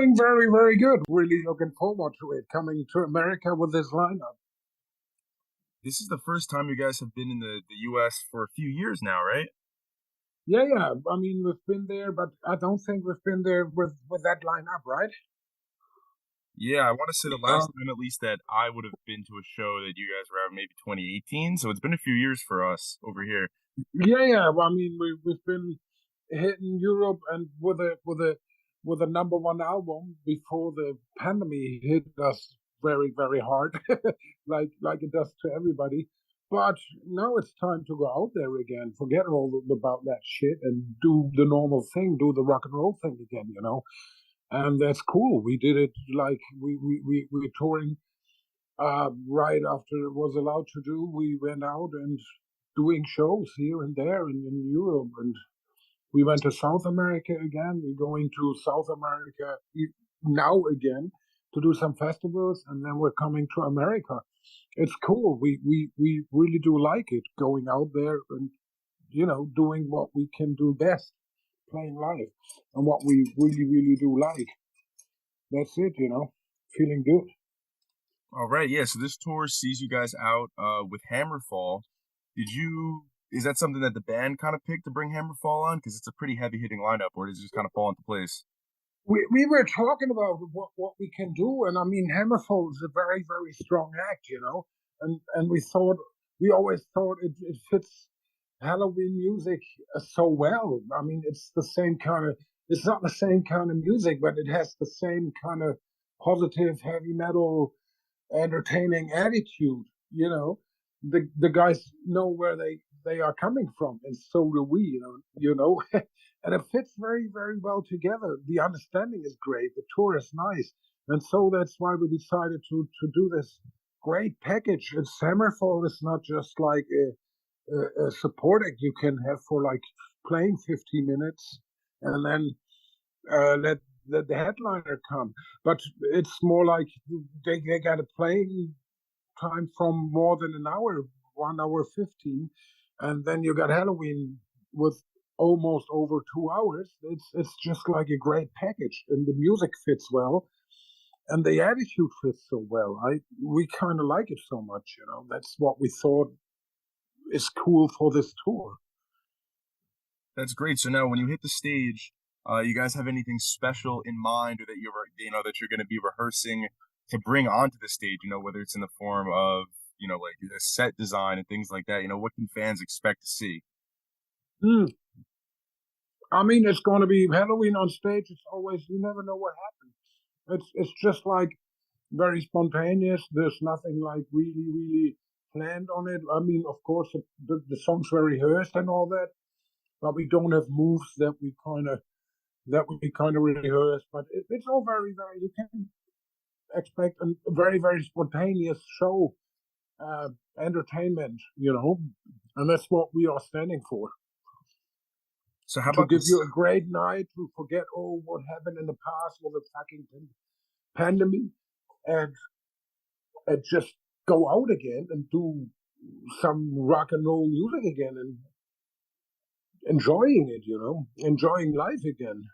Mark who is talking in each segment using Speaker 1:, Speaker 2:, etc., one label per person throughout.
Speaker 1: doing very, very good. Really looking forward to it, coming to America with this lineup.
Speaker 2: This is the first time you guys have been in the US for a few years now, right?
Speaker 1: Yeah. I mean, we've been there, but I don't think we've been there with that lineup, right?
Speaker 2: Yeah, I want to say the last
Speaker 1: Uh,
Speaker 2: time at least that I would have been to a show that you guys were at maybe 2018. So it's been a few years for us over here.
Speaker 1: yeah. Well, I mean, we've been hitting Europe and with a number one album before the pandemic hit us very, very hard, like it does to everybody. But now it's time to go out there again, forget all about that shit, and do the normal thing, do the rock and roll thing again. And that's cool. We did it like we were touring right after it was allowed to do. We went out and doing shows here and there in Europe, and we went to South America again. We're going to South America now again to do some festivals, and then we're coming to America. It's cool. We really do like it, going out there and doing what we can do best, playing live, and what we really really do like. That's it. Feeling good.
Speaker 2: All right, yeah. So this tour sees you guys out with Hammerfall. Is that something that the band kind of picked to bring Hammerfall on? Because it's a pretty heavy hitting lineup, or does it just kind of fall into place?
Speaker 1: We were talking about what we can do, and I mean, Hammerfall is a very very strong act, and we always thought it fits Halloween music so well. I mean, it's not the same kind of music, but it has the same kind of positive heavy metal entertaining attitude. The guys know where they are coming from, and so do we. And it fits very very well together. The understanding is great. The tour is nice, and so that's why we decided to do this great package. And Hammerfall is not just like a support act you can have for like playing 15 minutes and then let the headliner come. But it's more like they got a playing time from more than an hour, 1 hour 15, and then you got Halloween with almost over 2 hours. It's just like a great package, and the music fits well, and the attitude fits so well. We kind of like it so much. That's what we thought is cool for this tour.
Speaker 2: That's great. So now, when you hit the stage, you guys have anything special in mind, or that you're going to be rehearsing to bring onto the stage? Whether it's in the form of like a set design and things like that. What can fans expect to see?
Speaker 1: Mm. I mean, it's going to be Halloween on stage. It's always, you never know what happens. It's just like very spontaneous. There's nothing like really really planned on it. I mean, of course, the songs were rehearsed and all that, but we don't have moves that we kind of rehearse. But it's all very very. You can expect a very very spontaneous show, entertainment, and that's what we are standing for.
Speaker 2: So how
Speaker 1: To
Speaker 2: about
Speaker 1: give
Speaker 2: this?
Speaker 1: you a great night, to forget what happened in the past with the fucking pandemic, and just go out again and do some rock and roll music again, and enjoying it, enjoying life again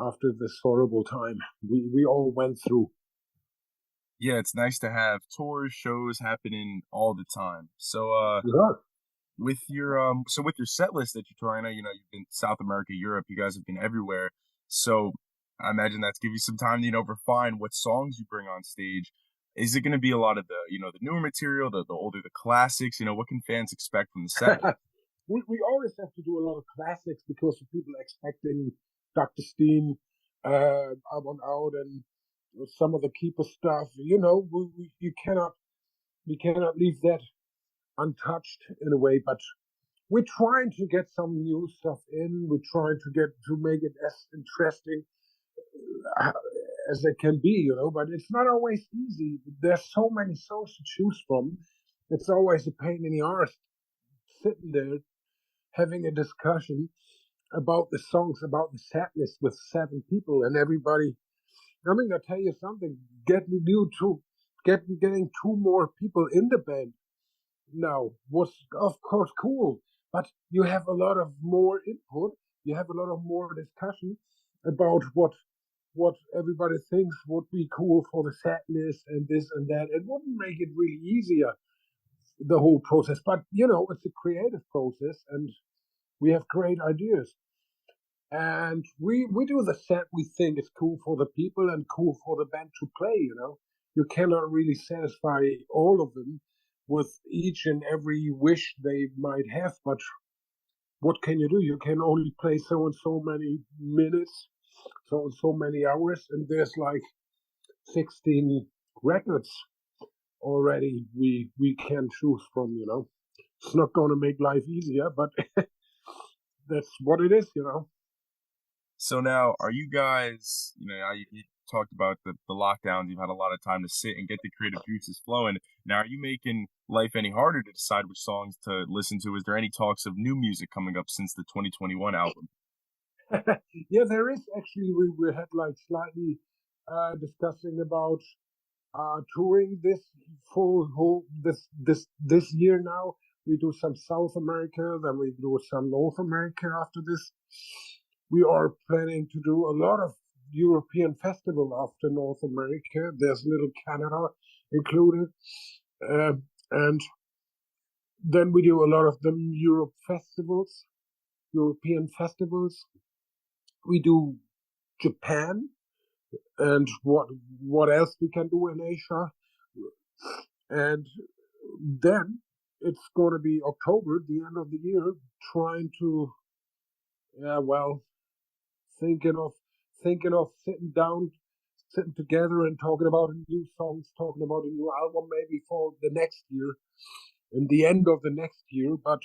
Speaker 1: after this horrible time we all went through.
Speaker 2: Yeah, it's nice to have tours, shows happening all the time. So
Speaker 1: Yeah.
Speaker 2: with your set list that you're touring, you've been South America, Europe, you guys have been everywhere. So I imagine that's give you some time to, refine what songs you bring on stage. Is it going to be a lot of the newer material, the older, the classics? What can fans expect from the set?
Speaker 1: we always have to do a lot of classics because the people are expecting Dr. Steen, Up and Out, and some of the Keeper stuff. You cannot leave that untouched in a way. But we're trying to get some new stuff in. We're trying to make it as interesting uh, as it can be. But it's not always easy. There's so many songs to choose from. It's always a pain in the arse sitting there having a discussion about the songs, about the set list with seven people, and everybody. I mean, I tell you something. Getting two more people in the band now was, of course, cool. But you have a lot of more input. You have a lot of more discussion about what what everybody thinks would be cool for the set list and this and that. It wouldn't make it really easier, the whole process. But it's a creative process, and we have great ideas. And we do the set we think is cool for the people and cool for the band to play. You cannot really satisfy all of them with each and every wish they might have, but what can you do? You can only play so and so many minutes, so and so many hours, and there's like 16 records already we can choose from. It's not going to make life easier, but that's what it is.
Speaker 2: So now, are you guys, you talked about the lockdowns, you've had a lot of time to sit and get the creative juices flowing. Now, are you making life any harder to decide which songs to listen to? Is there any talks of new music coming up since the 2021 album?
Speaker 1: Yeah, there is actually. We had like slightly discussing about touring this full whole this year. Now we do some South America, then we do some North America after this. We are planning to do a lot of European festival after North America. There's little Canada included, uh, and then we do a lot of them European festivals. We do Japan, and what else we can do in Asia. And then it's going to be October, the end of the year, trying to, yeah, well, thinking of sitting down, sitting together and talking about new songs, talking about a new album maybe for the next year, in the end of the next year. But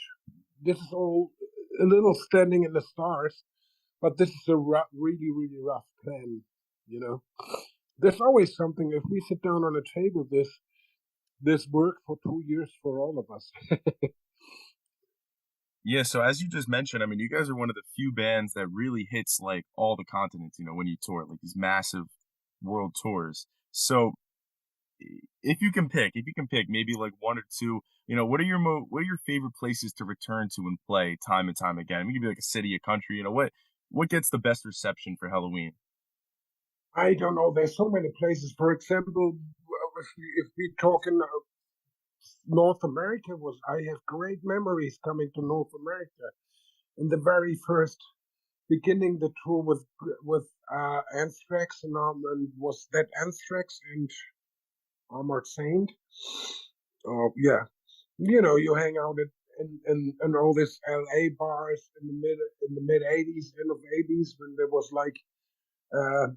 Speaker 1: this is all a little standing in the stars. But this is a really, really rough plan, you know. There's always something. If we sit down on a table, this worked for 2 years for all of us.
Speaker 2: Yeah, so as you just mentioned, I mean, you guys are one of the few bands that really hits like all the continents, when you tour, like these massive world tours. So if you can pick maybe like one or two, what are your favorite places to return to and play time and time again? It could be like a city, a country, what gets the best reception for Halloween?
Speaker 1: I don't know. There's so many places. For example, if we talk in North America, was I have great memories coming to North America in the very first beginning the tour with Anthrax, and was that Anthrax and Armored Saint. Yeah, you hang out in all these LA bars in the mid '80s, end of '80s, when there was like uh,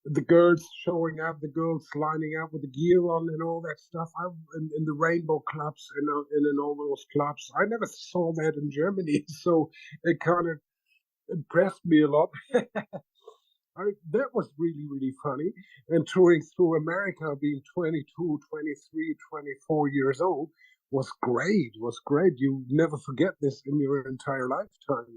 Speaker 1: the girls showing up, the girls lining up with the gear on and all that stuff. In the rainbow clubs and in all those clubs. I never saw that in Germany, so it kind of impressed me a lot. That was really, really funny. And touring through America, being 22, 23, 24 years old, was great. You never forget this in your entire lifetime.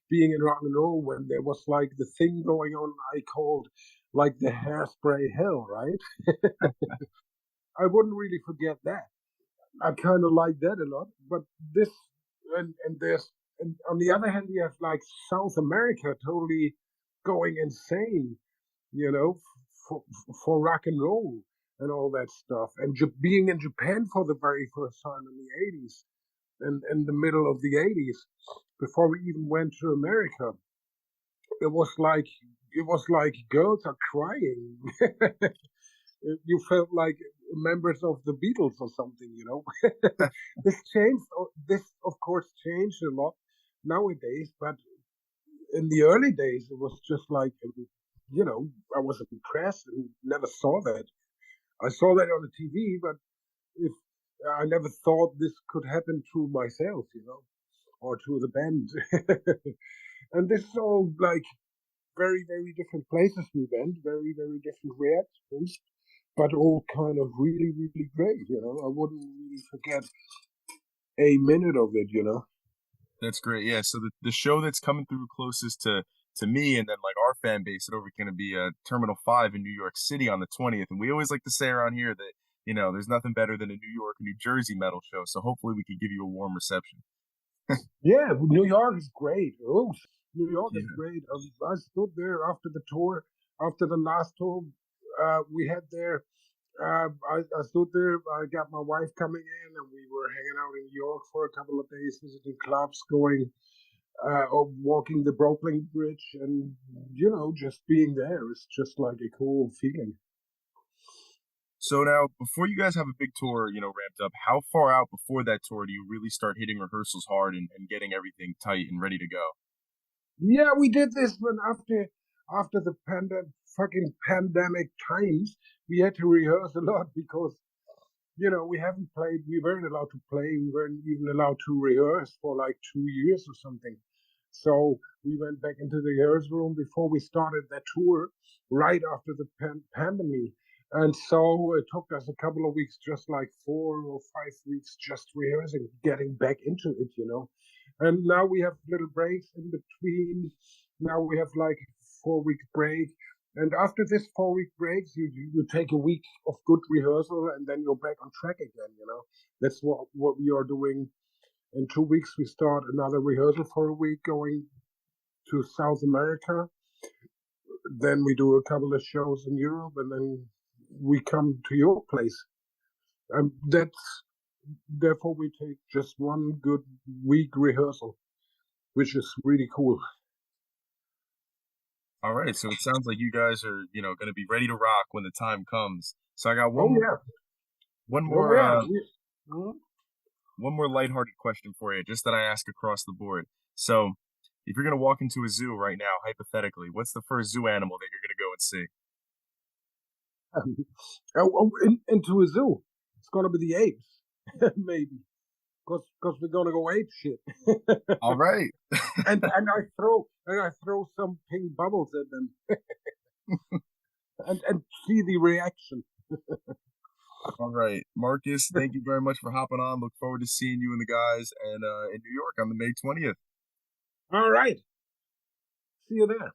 Speaker 1: Being in rock and roll when there was like the thing going on I called like the hairspray hell, right? I wouldn't really forget that. I kind of like that a lot. But this, and there's, and on the other hand, you have like South America totally going insane, you know, for, for rock and roll and all that stuff. And being in Japan for the very first time in the '80s, and in the middle of the '80s, before we even went to America, it was like girls are crying. You felt like members of the Beatles or something. This of course changed a lot nowadays, but in the early days it was just like, I was impressed and never saw that. I saw that on the TV, but if I never thought this could happen to myself, or to the band. And this is all like very, very different places we went, very, very different reactions, but all kind of really, really great. I wouldn't really forget a minute of it.
Speaker 2: That's great. Yeah. So the show that's coming through closest to me and then like our fan base is over going to be Terminal 5 in New York City on the 20th. And we always like to say around here that, there's nothing better than a New York or New Jersey metal show. So hopefully we can give you a warm reception.
Speaker 1: Yeah, New York is great. Oh, New York is
Speaker 2: Yeah.
Speaker 1: great. I stood there after the tour. after the last tour we had there, I stood there. I got my wife coming in, and we were hanging out in New York for a couple of days, visiting clubs, going or walking the Brooklyn Bridge, and just being there is just like a cool feeling.
Speaker 2: So now, before you guys have a big tour, ramped up, how far out before that tour do you really start hitting rehearsals hard and getting everything tight and ready to go?
Speaker 1: Yeah, we did this when after the fucking pandemic times, we had to rehearse a lot because we haven't played. We weren't allowed to play. We weren't even allowed to rehearse for like 2 years or something. So we went back into the rehearsal room before we started that tour, right after the pandemic. And so it took us a couple of weeks, just like 4 or 5 weeks, just rehearsing, getting back into it. And now we have little breaks in between. Now we have like 4 week break, and after this 4 week break, you take a week of good rehearsal, and then you're back on track again. That's what we are doing. In 2 weeks, we start another rehearsal for a week, going to South America. Then we do a couple of shows in Europe, and then we come to your place. That's therefore we take just one good week rehearsal, which is really cool.
Speaker 2: All right, so it sounds like you guys are, going to be ready to rock when the time comes. So I got
Speaker 1: Oh yeah,
Speaker 2: one
Speaker 1: oh
Speaker 2: more,
Speaker 1: yeah.
Speaker 2: one more lighthearted question for you, just that I ask across the board. So, if you're going to walk into a zoo right now, hypothetically, what's the first zoo animal that you're going to go and see?
Speaker 1: Into a zoo. It's gonna be the apes, maybe, because we're gonna go ape shit.
Speaker 2: All right.
Speaker 1: and I throw some pink bubbles at them, and see the reaction.
Speaker 2: All right, Markus, thank you very much for hopping on. Look forward to seeing you and the guys and in New York on the May 20th.
Speaker 1: All right, see you there.